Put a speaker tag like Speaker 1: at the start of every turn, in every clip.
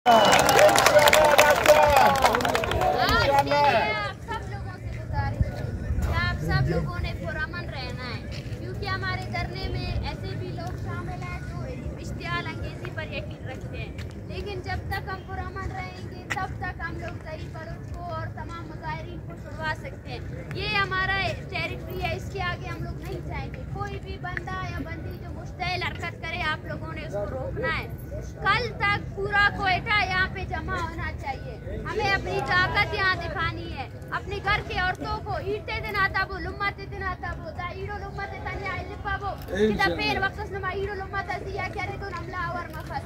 Speaker 1: सब लोगों ने पुरअमन रहना है, क्योंकि हमारे धरने में ऐसे भी लोग शामिल हैं जो इश्तियाल अंगेजी पर यकीन रखते हैं। लेकिन जब तक हम पुरअमन रहेंगे तब तक हम लोग सही बलूच को और तमाम मुजाहिरीन को छुड़वा सकते हैं। ये हमारा टेरिटरी है, इसके आगे हम लोग नहीं जाएंगे। कोई भी बंदा या बंदी जो मुश्तिल हरकत करे, आप लोगों ने उसको रोकना है। कल तक पूरा कोयटा यहाँ पे जमा होना चाहिए। हमें अपनी ताकत यहाँ दिखानी है। अपने घर के औरतों को ईटे दिनाता वो लुम्मते दिनाता वो दा ईडो लुम्मते तन्या इलिपा वो किदा पेन वक्तस नमा ईडो लुम्मता दिया करे तो नमला और मखस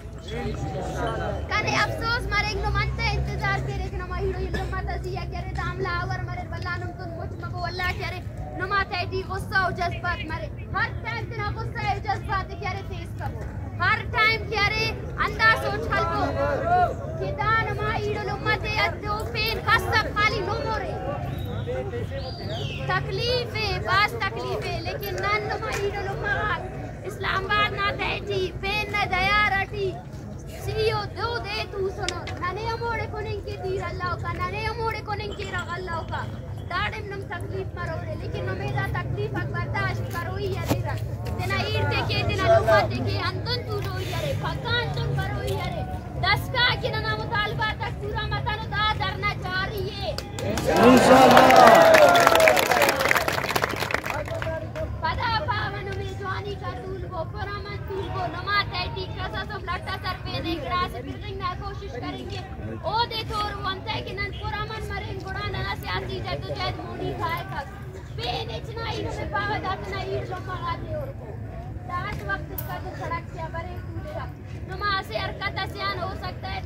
Speaker 1: कने अफसोस मरे नो मनते इंतजार करे कि नमा ईडो लुम्मता दिया करे तो हमला और मरे वल्ला नुम तुन मुझ मगो वल्ला करे नमा तैडी गुस्सा और जज्बात मरे हर टाइम तना गुस्सा और जज्बात करे तेज करो हर टाइम करे अंदाज सोच हलको किदा नमा ईडो लुम्मते अतो पेन कसब खाली नो मोरे तकलीफें बास तकलीफें लेकिन नन इस्लामाबाद ना तैची पेन न दया रटी सीओ दो दे तू सुनो नने अमोड़े को निंके तीर अल्लाह का नने अमोड़े को निंके रग अल्लाह का दाड़े नम तकलीफ मरोड़े लेकिन नमेदा तकलीफ बर्दाश्त करो ही यारे तेना ईर देखे तेना लुमा देखे अंतन तू रो यारे भगवान तुम करो यारे 10 का कि ना मुतालबा तक पूरा मतन दा धरना जारी है इंशाअल्लाह। पदा पावन में जवानी का तूल वो पुरअमन तूल वो नमा तैटी कसा सब लट्टा सर पे ने ग्रास फिरने की कोशिश करेंगे ओ दे तोर वंते कि नन पुरअमन मरे गुड़ा ना सियासी जद्दोजहद मोनी खाए का पेन इतना ही में पावा दात ना ही लम्मा आते और को दास वक्त का तो सड़क से बरे कूदेगा नमा से हरकत आसान हो सकता है